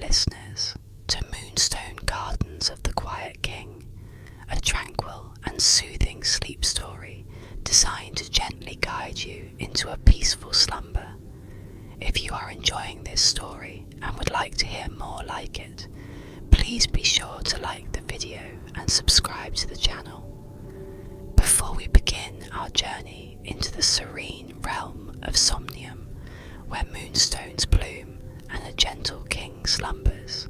listeners, to Moonstone Gardens of the Quiet King, a tranquil and soothing sleep story designed to gently guide you into a peaceful slumber. If you are enjoying this story and would like to hear more like it, please be sure to like the video and subscribe to the channel. Before we begin our journey into the serene realm of Somnium, where moonstones bloom and a gentle king slumbers,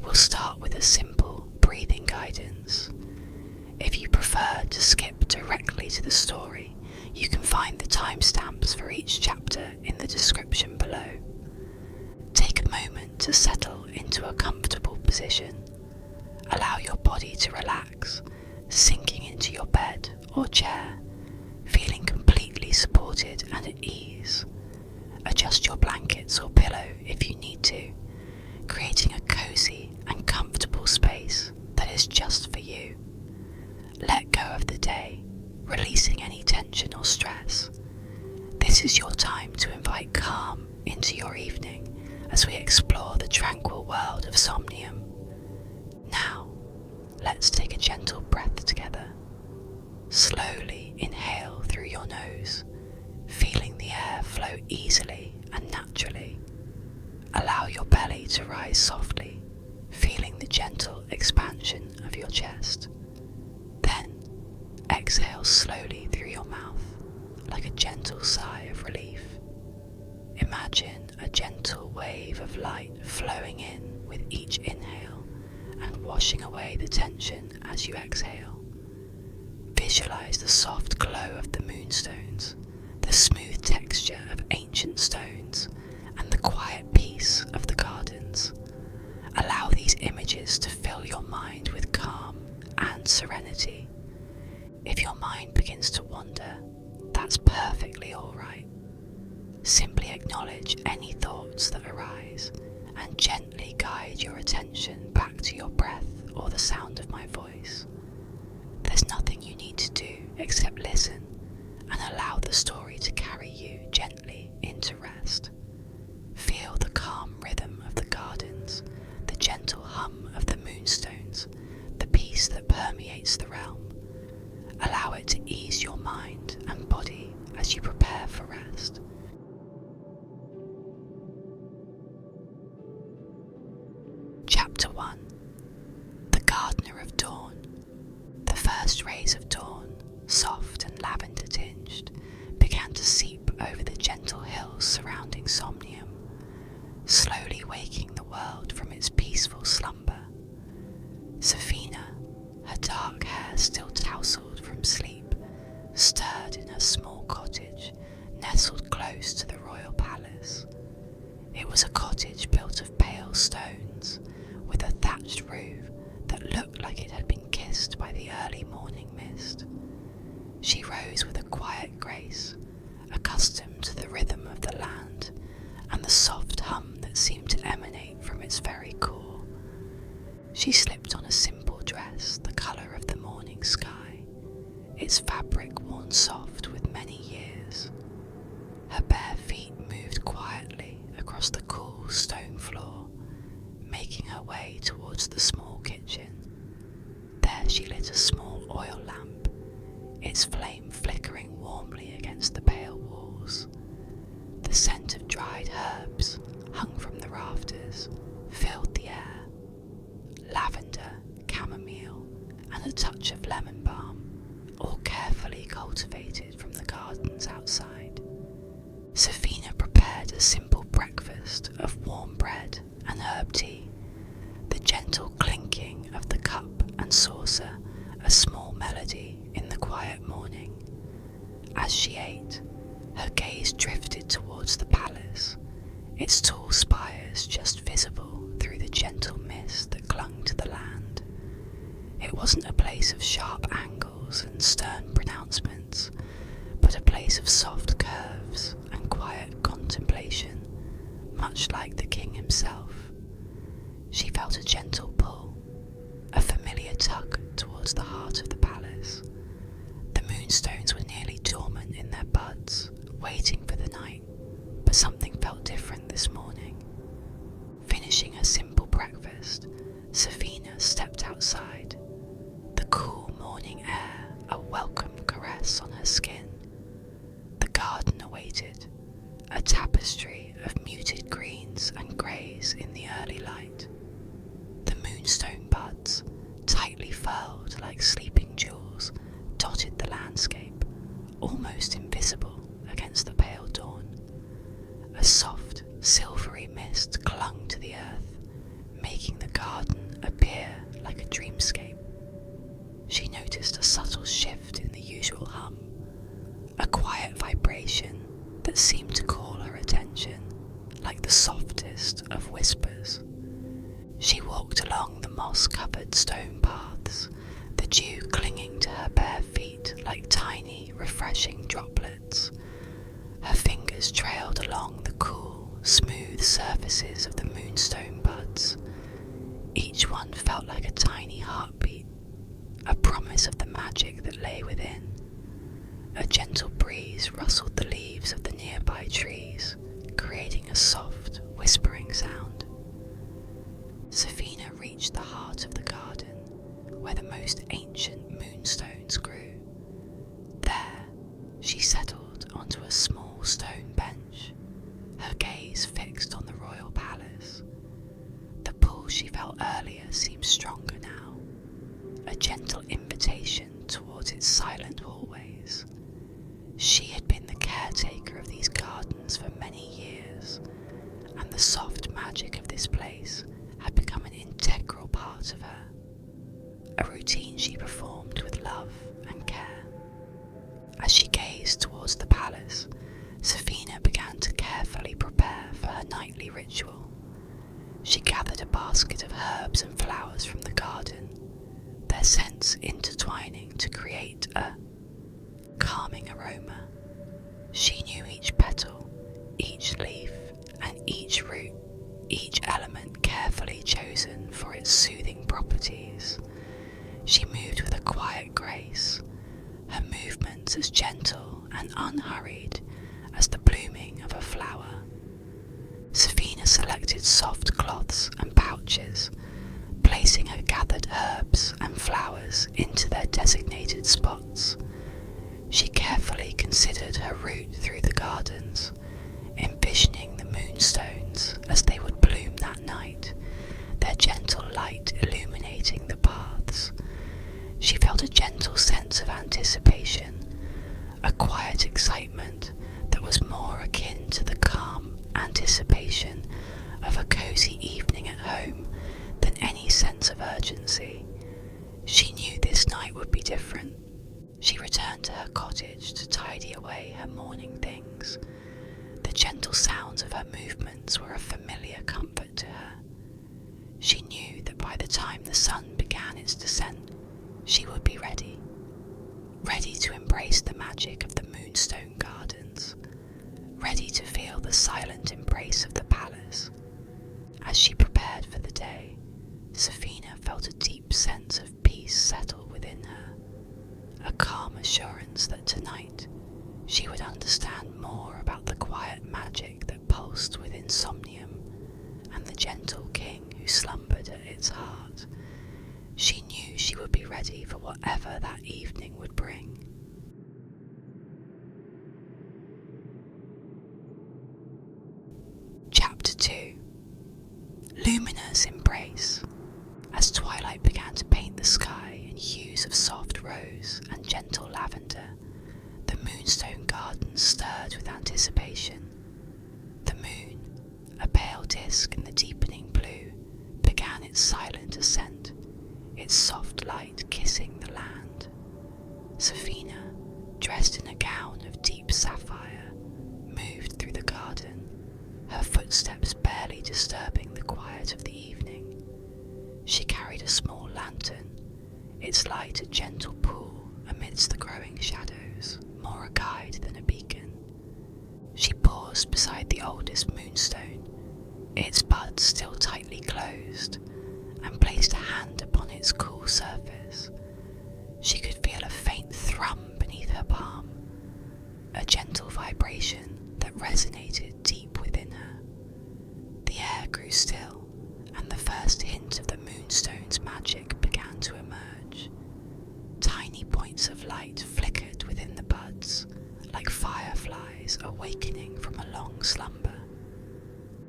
we'll start with a simple breathing guidance. If you prefer to skip directly to the story, you can find the timestamps for each chapter in the description below. Take a moment to settle into a comfortable position. Allow your body to relax, sinking into your bed or chair, feeling completely supported and at ease. Adjust your blankets or pillow if you need to, creating a cozy and comfortable space that is just for you. Let go of the day, releasing any tension or stress. This is your time to invite calm into your evening as we explore the tranquil world of Somnium. Now, let's take a gentle breath together. Slowly inhale through your nose, feeling the air flow easily and naturally. Allow your belly to rise softly, feeling the gentle expansion of your chest. Then, exhale slowly through your mouth, like a gentle sigh of relief. Imagine a gentle wave of light flowing in with each inhale and washing away the tension as you exhale. Visualize the soft glow of the moonstones, the smooth texture of ancient stones, and the quiet peace of the gardens. Allow these images to fill your mind with calm and serenity. If your mind begins to wander, that's perfectly alright. Simply acknowledge any thoughts that arise and gently guide your attention back to your breath or the sound of my voice. There's nothing you need to do except listen and allow the story to carry you gently into rest. Feel the calm rhythm of the gardens, the gentle hum of the moonstones, the peace that permeates the realm. Allow it to ease your mind and body as you prepare for rest. Chapter 1. The Gardener of Dawn. The first rays of dawn, soft and lavender tinged, began to seep over the gentle hills surrounding Somnium, slowly waking the world from its peaceful slumber. Sefina, her dark hair still tousled from sleep, stirred in her small cottage nestled close to the royal palace. It was a cottage built of pale stones, with a thatched roof that looked like it had been kissed by the early morning mist. She rose with a quiet grace, accustomed to the rhythm of the land and the soft hum that seemed to emanate from its very core. She slipped on a simple dress the colour of the morning sky, its fabric worn soft with many years. Her bare feet moved quietly across the cool stone floor, making her way towards the small kitchen. There she lit a small oil lamp, its flame flickering warmly against the pale walls. The scent of dried herbs, hung from the rafters, filled the air. Lavender, chamomile, and a touch of lemon balm, all carefully cultivated from the gardens outside. Sefina prepared a simple breakfast of warm bread and herb tea, the gentle clinking of the cup and saucer a small melody in the quiet morning. As she ate, her gaze drifted towards the palace, its tall spires just visible through the gentle mist that clung to the land. It wasn't a place of sharp angles and stern pronouncements, but a place of soft curves and quiet contemplation, much like the king himself. She felt a gentle pull, a familiar tug towards the heart of the palace. The moonstones were nearly dormant in their buds, waiting for the night, but something felt different this morning. Finishing a simple outside, the cool morning air a welcome caress on her skin. The garden awaited, a tapestry of muted greens and greys in the early light. The moonstone buds, tightly furled like sleeping jewels, dotted the landscape, almost invisible against the pale dawn. A soft, silvery mist clung to the earth, making the garden appear like a dreamscape. She noticed a subtle shift in the usual hum, a quiet vibration that seemed to call her attention, like the softest of whispers. She walked along the moss-covered stone paths, the dew clinging to her bare feet like tiny, refreshing droplets. Her fingers trailed along the cool, smooth surfaces of the moonstone buds. Each one felt like a tiny heartbeat, a promise of the magic that lay within. A gentle breeze rustled the leaves of the nearby trees, creating a soft, whispering sound. Sefina reached the heart of the garden, where the most ancient moonstones grew. There, she settled onto a small stone bench, her gaze fixed on the royal palace. The pull she felt earlier seemed stronger now, a gentle invitation towards its silent hallways. She had been the caretaker of these gardens for many years, and the soft magic of this place had become an integral part of her, a routine she performed with love and care. As she gazed towards the palace, Sefina began to carefully prepare for her nightly ritual. She gathered a basket of herbs and flowers from the garden, their scents intertwining to create a calming aroma. She knew each petal, each leaf, and each root, each element carefully chosen for its soothing properties. She moved with a quiet grace, her movements as gentle and unhurried as the blooming of a flower. Sefina selected soft cloths and pouches, placing her gathered herbs and flowers into their designated spots. She carefully considered her route through the gardens, envisioning the moonstones as they would bloom that night, their gentle light illuminating the paths. She felt a gentle sense of anticipation, a quiet excitement that was more akin to the calm anticipation of a cozy evening at home than any sense of urgency. She knew this night would be different. She returned to her cottage to tidy away her morning things. The gentle sounds of her movements were a familiar comfort to her. She knew that by the time the sun began its descent, she would be ready to embrace the magic of the Moonstone Gardens, ready to feel the silent embrace of the palace. As she prepared for the day, Sefina felt a deep sense of peace settle within her, a calm assurance that tonight she would understand more about the quiet magic that pulsed within Somnium and the gentle king who slumbered at its heart. She knew she would be ready for whatever that evening would bring. Chapter 2. Lumina's Embrace. As twilight began to paint the sky in hues of soft rose and gentle lavender, the Moonstone Gardens stirred with anticipation. The moon, a pale disk in the deepening blue, began its silent ascent, its soft light kissing the land. Sefina, dressed in a gown of deep sapphire, moved through the garden, her footsteps barely disturbing the quiet of the evening. She carried a small lantern, its light a gentle pool amidst the growing shadows, more a guide than a beacon. She paused beside the oldest moonstone, its buds still tightly closed, and placed a hand upon its cool surface. She could feel a faint thrum beneath her palm, a gentle vibration that resonated deep within her. The air grew still, and the first hint of the moonstone's magic began to emerge. Tiny points of light flickered within the buds, like fireflies awakening from a long slumber.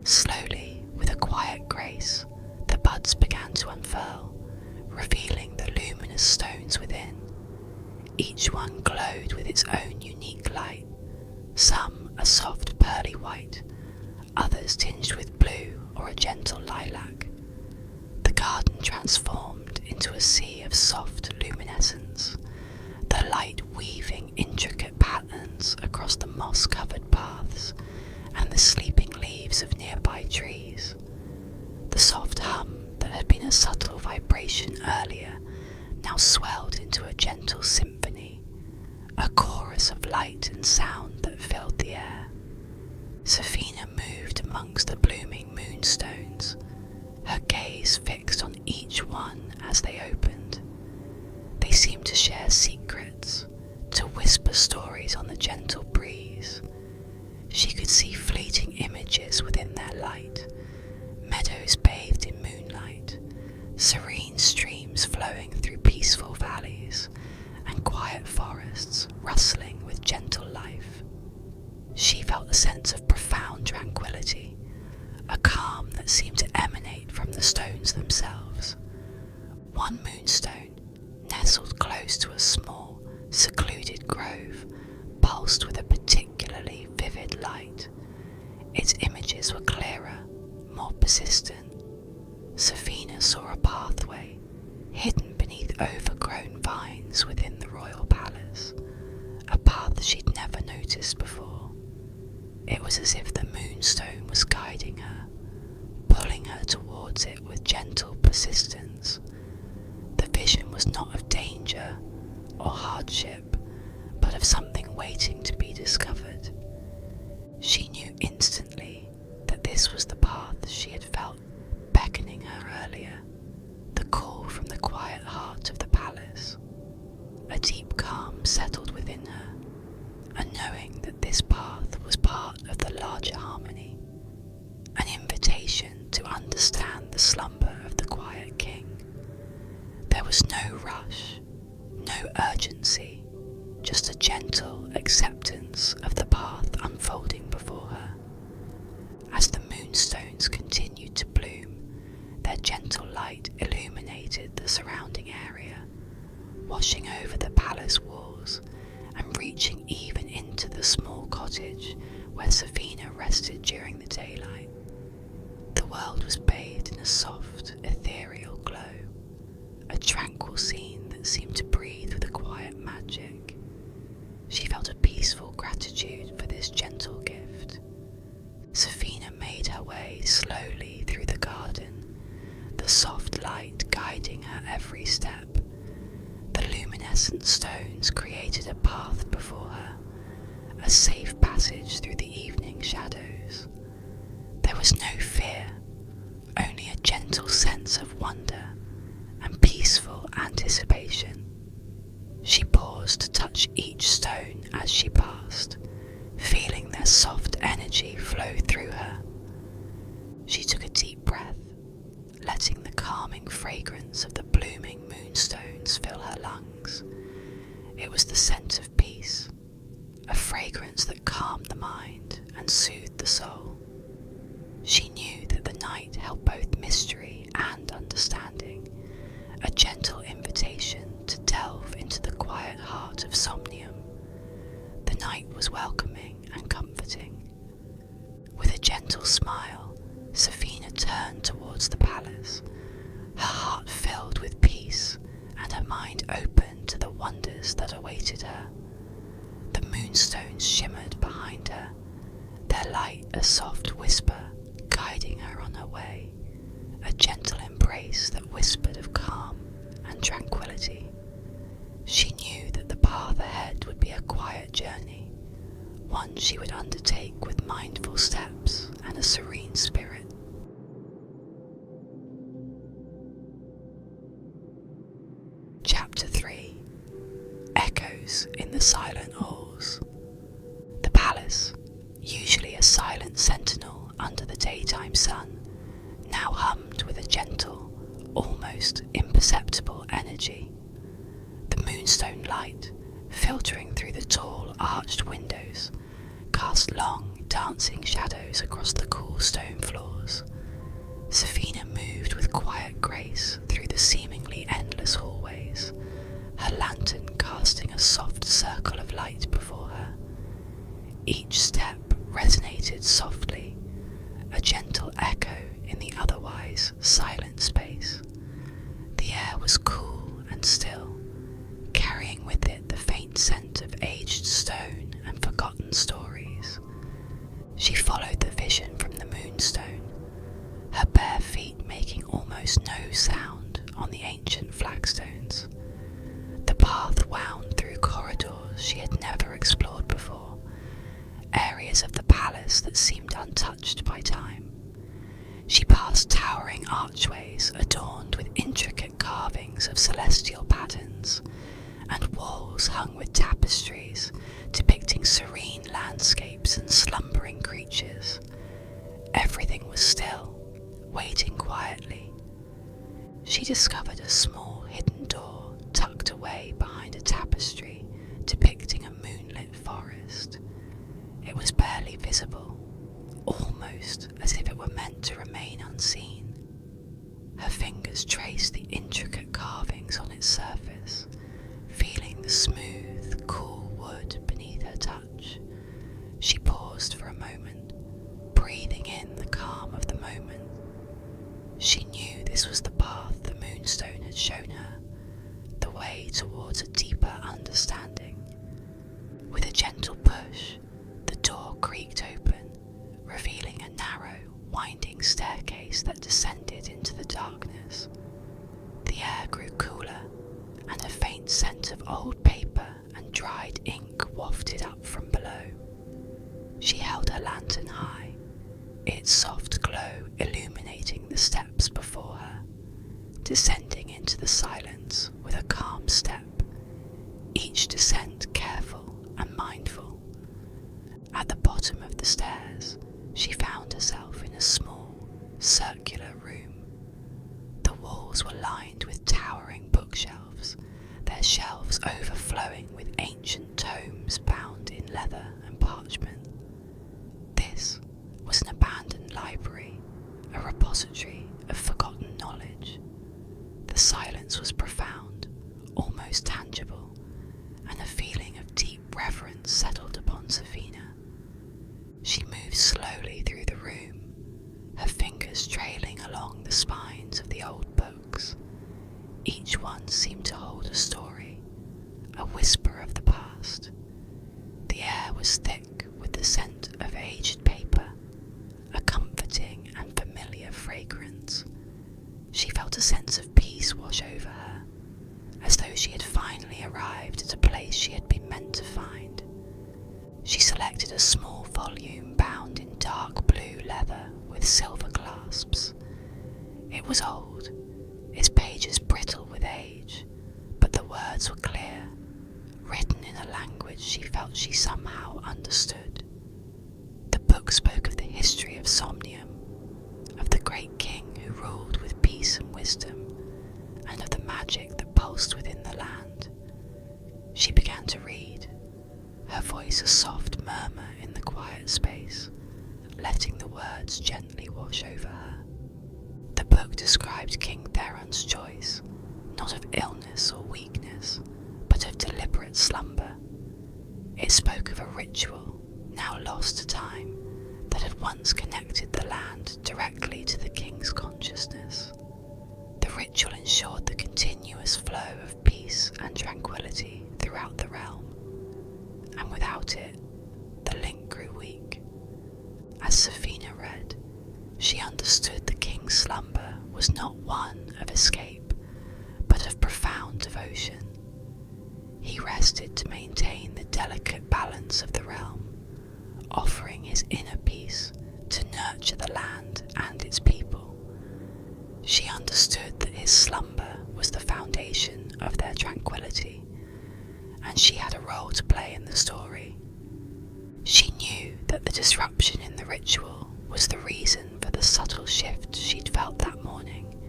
Slowly, with a quiet grace, the buds began to unfurl, revealing the luminous stones within. Each one glowed with its own unique light, some a soft pearly white, others tinged with blue or a gentle lilac. The garden transformed into a sea of soft luminescence, the light weaving intricate patterns across the moss-covered paths and the sleeping leaves of nearby trees. The soft hum that had been a subtle vibration earlier now swelled into a gentle symphony, a chorus of light and sound that filled the air. Sefina moved amongst the blooming moonstones, her gaze fixed on each one as they opened. They seemed to share secrets, to whisper stories on the gentle breeze. She could see fleeting images within their light, meadows bathed in moonlight, serene streams flowing through peaceful valleys, and quiet forests rustling with gentle life. She felt a sense of profound tranquility, a calm that seemed to emanate from the stones themselves. One moonstone, nestled close to a small, secluded grove, pulsed with a particularly vivid light. Its images were clearer, more persistent. Sefina saw a pathway, hidden beneath overgrown vines within the royal palace, a path she'd never noticed before. It was as if the moonstone was guiding her, pulling her towards it with gentle persistence. The vision was not of danger or hardship, but of something waiting to be discovered. She knew instantly that this was the path she had felt beckoning her earlier, the call from the quiet heart of the palace. A deep calm settled within her, a knowing that this path was part of the larger harmony, an invitation to understand the slumber of the quiet king. There was no rush, no urgency, just a gentle acceptance of the path unfolding before her. As the moonstones continued to bloom, their gentle light illuminated the surrounding area, washing over the palace walls and reaching even into the small cottage where Sefina rested during the daylight. The world was bathed in a soft, ethereal glow, a tranquil scene that seemed to breathe with a quiet magic. She felt a peaceful gratitude for this gentle gift. Sefina made her way slowly through the garden, the soft light guiding her every step. The luminescent stones created a path before her, a safe passage through the evening shadows. There was no fear, only a gentle sense of wonder and peaceful anticipation. She paused to touch each stone as she passed, feeling their soft energy flow through her. She took a deep breath, letting the calming fragrance of the blooming moonstones fill her lungs. It was the scent of peace, a fragrance that calmed the mind and soothed the soul. She knew that the night held both mystery and understanding, a gentle invitation to delve into the quiet heart of Somnium. The night was welcoming and comforting. With a gentle smile, Sefina turned towards the palace, her heart filled with peace and her mind open to the wonders that awaited her. The moonstones shimmered behind her, their light a soft whisper guiding her on her way, a gentle embrace that whispered of calm and tranquility. She knew that the path ahead would be a quiet journey, one she would undertake with mindful steps and a serene spirit. Chapter 3. Echoes in the Silent Halls. The palace, usually a silent sentinel under the daytime sun, now hummed with a almost imperceptible energy. The moonstone light, filtering through the tall arched windows, cast long dancing shadows across the cool stone floors. Sefina moved with quiet grace through the seemingly endless hallways, her lantern casting a soft circle of light before her. Each step resonated softly, a gentle echo in the otherwise silent space. The air was cool and still, carrying with it the faint scent of aged stone and forgotten stories. She followed the vision from the moonstone, her bare feet making almost no sound on the ancient flagstones. The path wound through corridors she had never explored before, areas of the palace that seemed untouched by time. She passed towering archways adorned with intricate carvings of celestial patterns, and walls hung with tapestries depicting serene landscapes and slumbering creatures. Everything was still, waiting quietly. She discovered a small hidden door tucked away behind a tapestry depicting a moonlit forest. It was barely visible, almost as if it were meant to remain unseen. Her fingers traced the intricate carvings on its surface, feeling the smooth, cool wood beneath her touch. She paused for a moment, breathing in the calm of the moment. She knew this was the path the moonstone had shown her, the way towards a deeper understanding. With a gentle push, the door creaked open, revealing a narrow, winding staircase that descended into the darkness. The air grew cooler, and a faint scent of old paper and dried ink wafted up from below. She held her lantern high, its soft glow illuminating the steps before her, descending into the silence with a calm step, each descent careful and mindful. At the bottom of the stairs, she found herself in a small, circular room. The walls were lined with towering bookshelves, their shelves overflowing with ancient tomes bound in leather and parchment. This was an abandoned library, a repository of forgotten knowledge. The silence was profound, almost tangible, and a feeling of deep reverence settled upon Sefina. She moved slowly through the room, her fingers trailing along the spines of the old books. Each one seemed to hold a story, a whisper of the past. The air was thick with the scent of aged paper, a comforting and familiar fragrance. She felt a sense of peace wash over her, as though she had finally arrived at a place she had been meant to find. She selected a small volume bound in dark blue leather with silver clasps. It was old, its pages brittle with age, but the words were clear, written in a language she felt she somehow understood. The book spoke of the history of Somnium, of the great king who ruled with peace and wisdom, and of the magic that pulsed within the land. She began to read, her voice a soft murmur in the quiet space, letting the words gently wash over her. The book described King Theron's choice, not of illness or weakness, but of deliberate slumber. It spoke of a ritual, now lost to time, that had once connected the land directly to the king's consciousness. The ritual ensured the continuous flow of peace and tranquility throughout the realm, and without it, the link grew weak. As Sefina read, she understood the king's slumber was not one of escape, but of profound devotion. He rested to maintain the delicate balance of the realm, offering his inner peace to nurture the land and its people. She understood that his slumber was the foundation of their tranquility, and she had a role to play in the story. She knew that the disruption in the ritual was the reason for the subtle shift she'd felt that morning,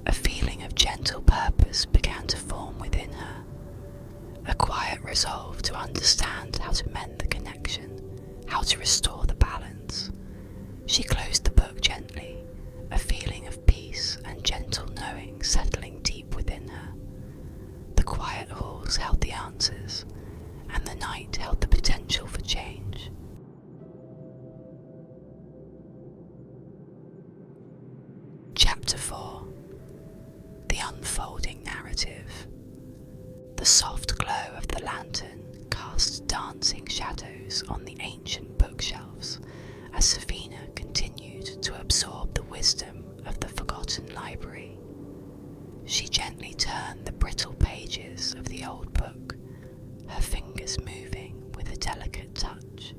a feeling of of gentle purpose began to form within her, a quiet resolve to understand how to mend the connection, how to restore the balance. She closed the book gently, a feeling of peace and gentle knowing settling deep within her. The quiet halls held the answers, and the night held the potential for change. Chapter 4. The Unfolding Narrative. The soft glow of the lantern cast dancing shadows on the ancient bookshelves as Sefina continued to absorb the wisdom of the forgotten library. She gently turned the brittle pages of the old book, her fingers moving with a delicate touch.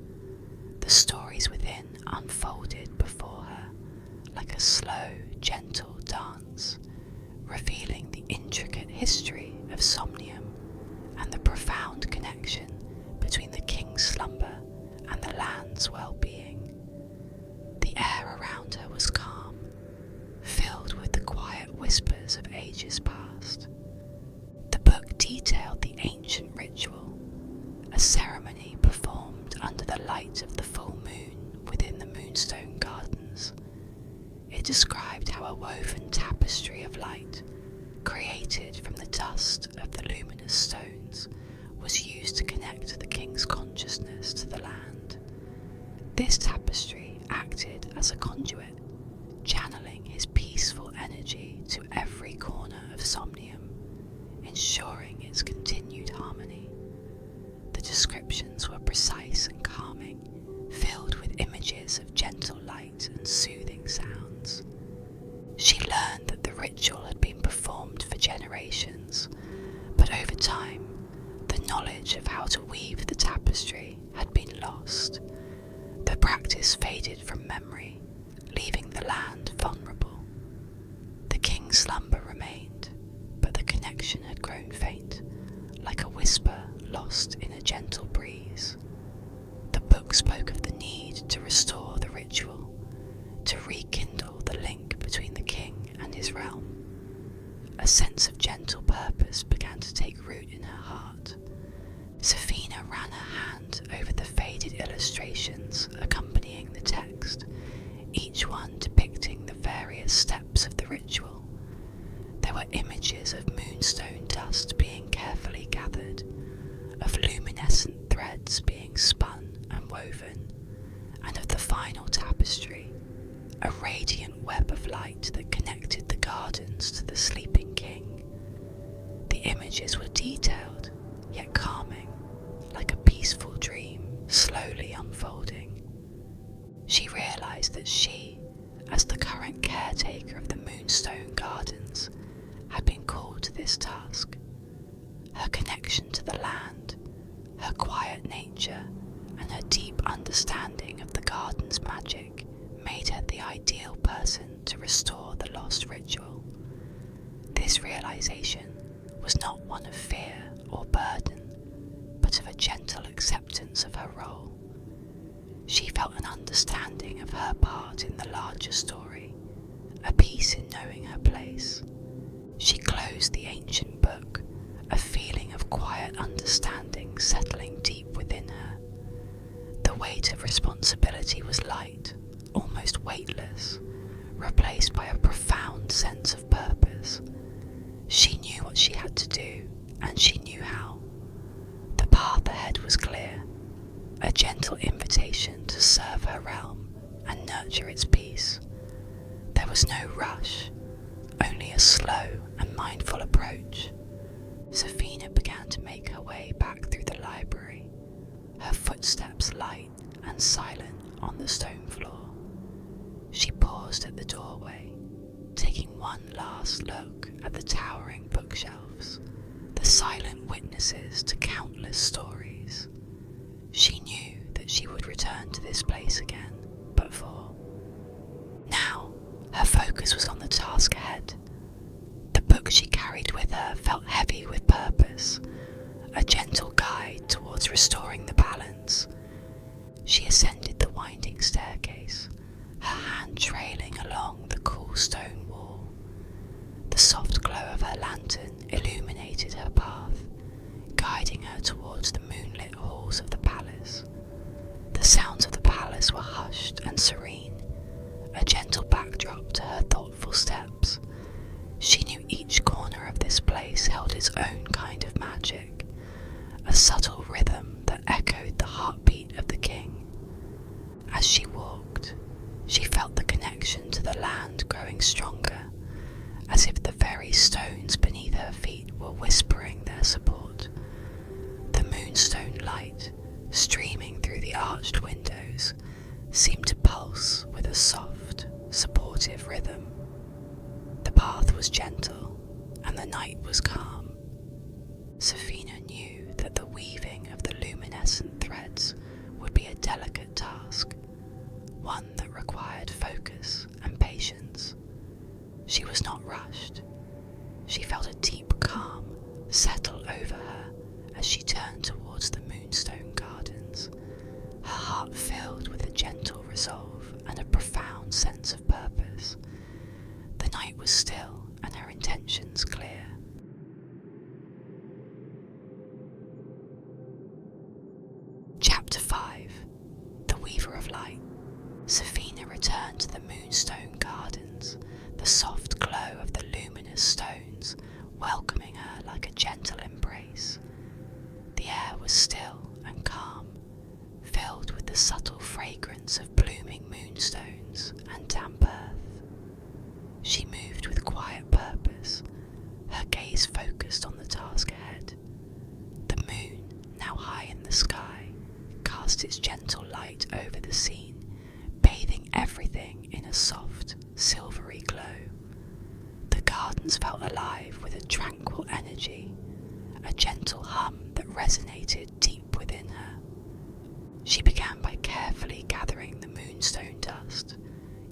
The stories within unfolded before her like a slow, gentle dance, revealing the intricate history of Somnium and the profound connection between the king's slumber and the land's well-being. The air around her was calm, filled with the quiet whispers of ages past. The book detailed the ancient ritual, a ceremony performed under the light of the full moon within the Moonstone Gardens. It described how a woven tapestry of light, created from the dust of the luminous stones, was used to connect the king's consciousness to the land. This tapestry acted as a conduit, channeling his peaceful energy to every corner of Somnium, ensuring its continued harmony. The descriptions were precise and calming, filled with images of gentle light and soothing sounds. She learned that the ritual had been performed for generations, but over time, the knowledge of how to weave the tapestry had been lost. The practice faded from memory, leaving the land vulnerable. The king's slumber remained, but the connection had grown faint, like a whisper lost in a gentle breeze. The book spoke of the need to restore the ritual, to rekindle the link between the king and his realm. A sense of gentle purpose began to take root in her heart. Sefina ran her hand over the faded illustrations accompanying the text, each one depicting the various steps of the ritual. There were images of moonstone dust being carefully gathered, of luminescent threads being spun and woven, and of the final tapestry, a radiant web of light that connected the gardens to the sleeping king. The images were detailed, yet calming, like a peaceful dream slowly unfolding. She realized that she, as the current caretaker of the Moonstone Gardens, had been called to this task. Her connection to the land, her quiet nature, and her deep understanding of the garden's magic made her the ideal person to restore the lost ritual. This realization was not one of fear or burden, but of a gentle acceptance of her role. She felt an understanding of her part in the larger story, a peace in knowing her place. She closed the ancient book, a feeling of quiet understanding settling deep within her. The weight of responsibility was light, almost weightless, replaced by a profound sense of purpose. She knew what she had to do, and she knew how. The path ahead was clear, a gentle invitation to serve her realm and nurture its peace. There was no rush, only a slow and mindful approach. Sefina began to make her way back through the library, her footsteps light and silent on the stone floor. She paused at the doorway, taking one last look at the towering bookshelves, the silent witnesses to countless stories. She knew that she would return to this place again, but for now, her focus was on the task ahead. The book she carried with her felt heavy with purpose, a gentle guide towards restoring the balance. She ascended the winding staircase, her hand trailing along the cool stone wall. The soft glow her lantern illuminated her path, guiding her towards the moonlit halls of the palace. The sounds of the palace were hushed and serene, a gentle backdrop to her thoughtful steps. She knew each corner of this place held its own kind of magic, a subtle rhythm that echoed the heartbeat of the king. As she walked, she felt the connection to the land growing stronger, as if the very stones beneath her feet were whispering their support. The moonstone light, streaming through the arched windows, seemed to pulse with a soft, supportive rhythm. The path was gentle, and the night was calm. Sefina knew that the weaving of the luminescent threads would be a delicate task, one that required focus and patience. She was not rushed. She felt a deep calm settle over her as she turned towards the Moonstone Gardens, her heart filled with a gentle resolve and a profound sense of purpose. The night was still and her intentions clear. Chapter 5. The Weaver of Light. Sefina returned to the Moonstone Gardens, the soft glow of the luminous stones welcoming her like a gentle embrace. The air was still and calm, filled with the subtle fragrance of blooming moonstones and damp earth. She moved with quiet purpose, her gaze focused on the task ahead. The moon, now high in the sky, cast its gentle light over the scene, bathing everything in a soft, silvery glow. The gardens felt alive with a tranquil energy, a gentle hum that resonated deep within her. She began by carefully gathering the moonstone dust,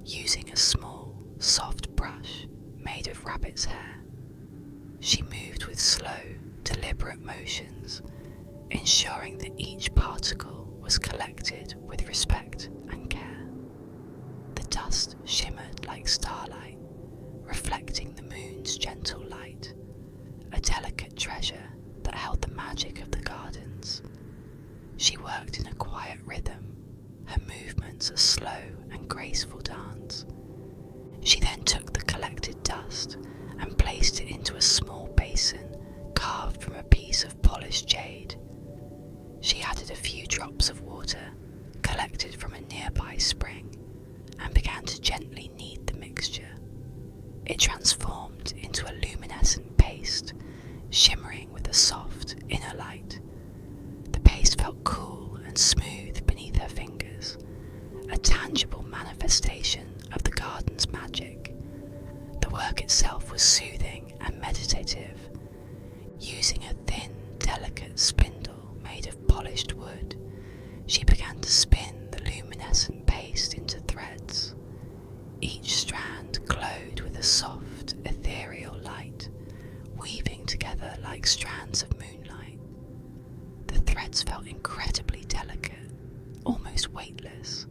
using a small, soft brush made of rabbit's hair. She moved with slow, deliberate motions, ensuring that each particle was collected with respect and care. The dust shimmered like starlight, reflecting the moon's gentle light, a delicate treasure that held the magic of the gardens. She worked in a quiet rhythm, her movements a slow and graceful dance. She then took the collected dust and placed it into a small basin carved from a piece of polished jade. She added a few drops of water collected from a nearby spring and began to gently knead the mixture. It transformed into a luminescent paste, shimmering with a soft inner light. The paste felt cool and smooth beneath her fingers, a tangible manifestation of the garden's magic. The work itself was soothing and meditative. Using a thin, delicate spindle made of polished wood, she began to spin the luminescent paste into threads. Each strand glowed with a soft, ethereal light, weaving together like strands of moonlight. The threads felt incredibly delicate, almost weightless,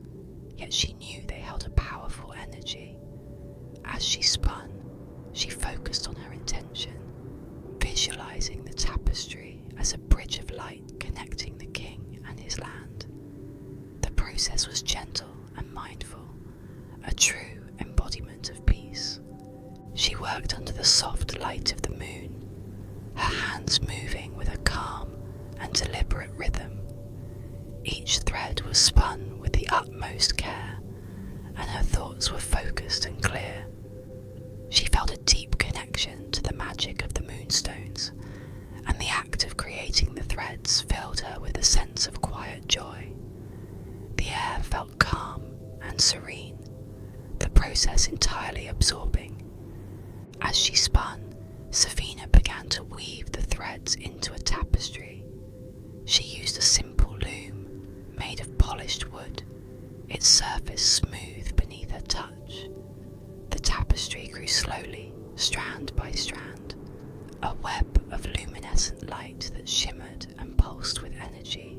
yet she knew they held a powerful energy. As she spun, she focused on her intention, visualizing the tapestry as a bridge of light connecting the king and his land. The process was gentle and mindful, a true embodiment of peace. She worked under the soft light of the moon, her hands moving with a calm and deliberate rhythm. Each thread was spun with the utmost care, and her thoughts were focused and clear. She felt a deep connection to the magic of the moonstones, and the act of creating the threads filled her with a sense of quiet joy. The air felt calm and serene, the process entirely absorbing. As she spun, Sefina began to weave the threads into a tapestry. She used a simple loom made of polished wood, its surface smooth beneath her touch. The tapestry grew slowly, strand by strand, a web of luminescent light that shimmered and pulsed with energy.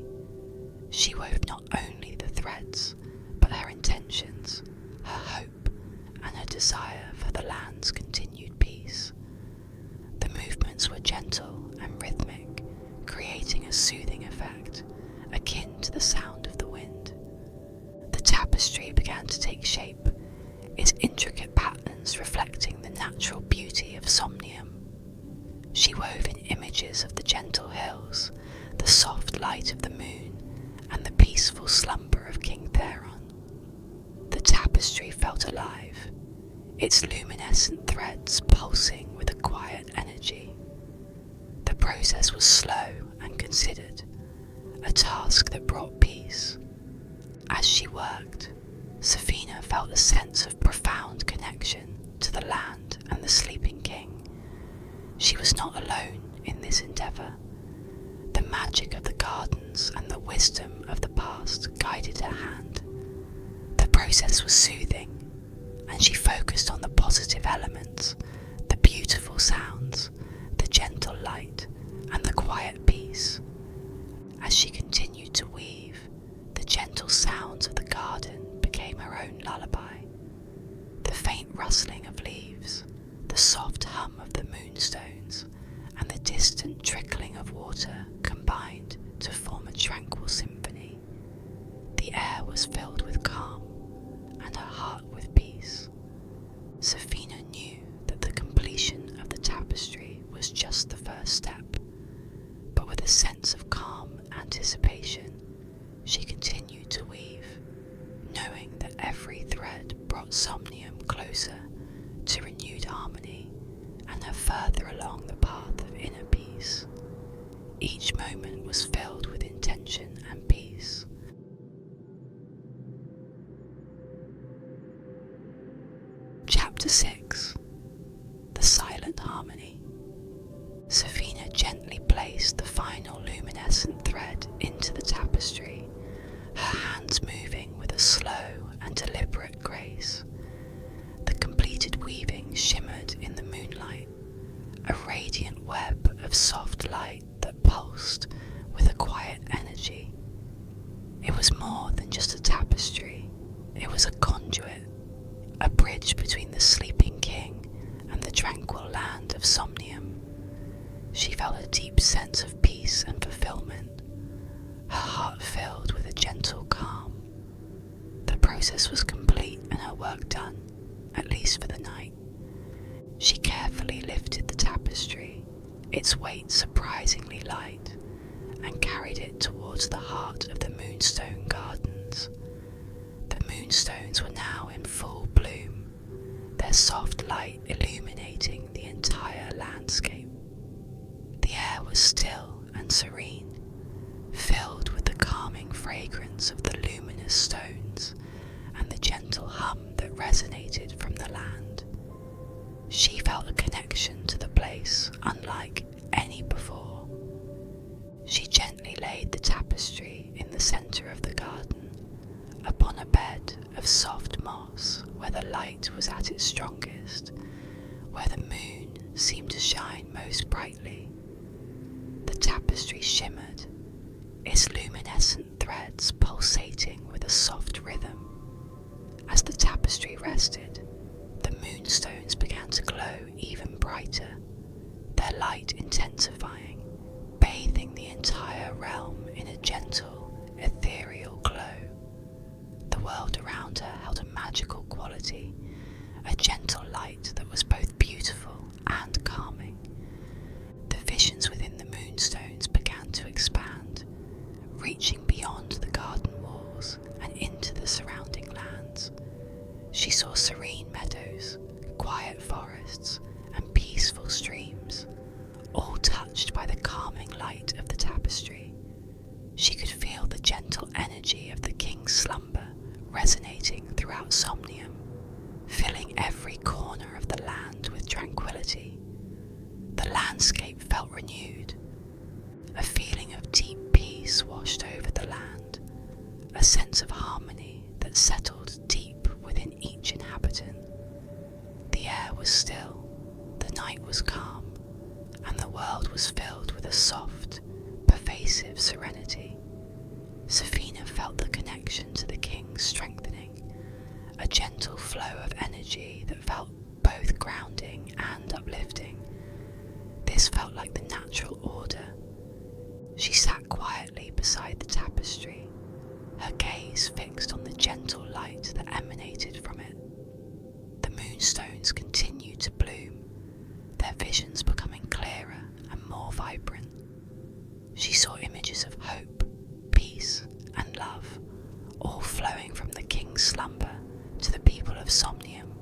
She wove not only the threads, but her intentions, her hope, and her desire for the land's continued peace. The curtains reflecting the natural beauty of Somnium. She wove in images of the gentle hills, the soft light of the moon, and the peaceful slumber of King Theron. The tapestry felt alive, its luminescent threads pulsing with a quiet energy. The process was slow and considered, a task that brought peace. As she worked, Sefina felt a sense of profound connection to the land and the sleeping king. She was not alone in this endeavour. The magic of the gardens and the wisdom of the past guided her hand. The process was soothing, and she focused on the positive elements, the beautiful sounds, the gentle light, and the quiet peace. As she continued to weave, the gentle sounds of the garden became her own lullaby. The faint rustling of leaves, the soft hum of the moonstones, and the distant trickling of water combined to form a tranquil symphony. The air was filled with calm, and her heart with peace. Sefina knew that the completion of the tapestry was just the first step, but with a sense of calm anticipation, she continued to weave, knowing that every thread brought Somnium closer to renewed harmony and her further along the path of inner peace. Each moment was filled with intention and peace. Chapter 6. The Silent Harmony. Sefina gently placed the final luminescent thread into the tapestry, her hands moving with a slow and deliberate grace. The completed weaving shimmered in the moonlight, a radiant web of soft light that pulsed with a quiet energy. It was more than just a tapestry, it was a conduit, a bridge between the sleeping king and the tranquil land of Somnium. She felt a deep sense of peace and fulfillment, her heart filled with a gentle calm. The process was complete and her work done, at least for the night. She carefully lifted the tapestry, its weight surprisingly light, and carried it towards the heart of the Moonstone Gardens. The moonstones were now in full bloom, their soft light illuminating the entire landscape. The air was still and serene, filled with the calming fragrance of the luminous stones and the gentle hum that resonated from the land. She felt a connection to the place unlike any before. She gently laid the tapestry in the centre of the garden, upon a bed of soft moss where the light was at its strongest, where the moon seemed to shine most brightly. The tapestry shimmered, its luminescent threads pulsating with a soft rhythm. As the tapestry rested, the moonstones began to glow even brighter, their light intensifying, bathing the entire realm in a gentle, ethereal glow. The world around her held a magical quality, a gentle light that was both beautiful and calming. The visions within the moonstones began to expand, reaching beyond the garden walls and into the surrounding lands. She saw serene meadows, quiet forests, and peaceful streams, all touched by the calming light of the tapestry. She could feel the gentle energy of the king's slumber resonating throughout Somnium, filling every corner of the land with tranquility. The landscape felt renewed. A feeling of deep peace washed over the land, a sense of harmony that settled deep within each inhabitant. The air was still, the night was calm, and the world was filled with a soft, pervasive serenity. Sefina felt the connection to the king strengthening, a gentle flow of energy that felt both grounding and uplifting. This felt like the natural order. She sat quietly beside the tapestry, her gaze fixed on the gentle light that emanated from it. The moonstones moonstones continued to bloom, their visions becoming clearer and more vibrant. She saw images of hope, peace, and love, all flowing from the king's slumber to the people of Somnium.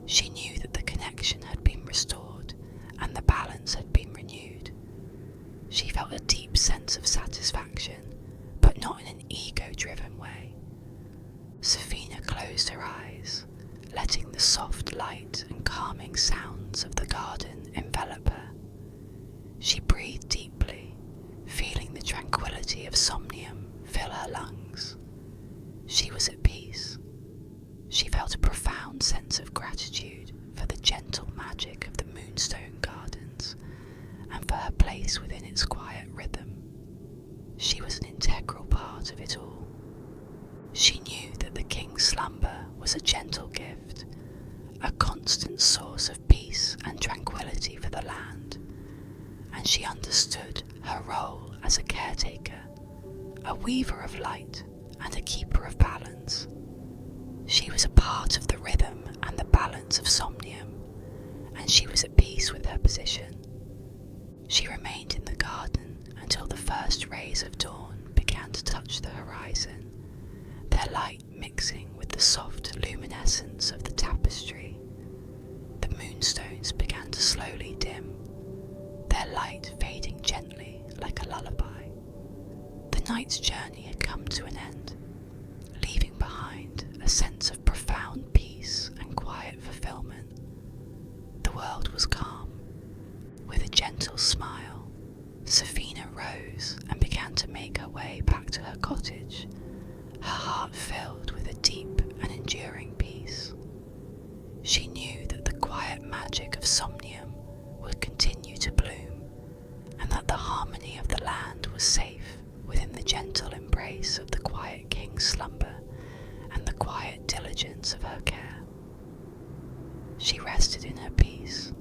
She knew that the connection had been restored and the balance had been renewed. She felt a deep sense of satisfaction, but not in an ego-driven way. Sefina closed her eyes, letting the soft light and calming sounds of the garden envelop her. She breathed deeply, feeling the tranquility of Somnium fill her lungs. She was at peace. She felt a profound sense of gratitude for the gentle magic of the Moonstone Gardens and for her place within its quiet rhythm. She was an integral part of it all. She knew that the king's slumber was a gentle gift, a constant source of peace and tranquility for the land, and she understood her role as a caretaker, a weaver of light and a keeper of balance. She was a part of the rhythm and the balance of Somnium, and she was at peace with her position. She remained in the garden until the first rays of dawn began to touch the horizon, their light mixing with the soft luminescence of the tapestry. The moonstones began to slowly dim, their light fading gently like a lullaby. The night's journey had come to an end, leaving behind a sense of profound peace and quiet fulfillment. The world was calm. With a gentle smile, Sefina rose and began to make her way back to her cottage, her heart filled with a deep and enduring peace. She knew that the quiet magic of Somnium would continue to bloom, and that the harmony of the land was safe within the gentle embrace of the quiet king's slumber and the quiet diligence of her care. She rested in her peace,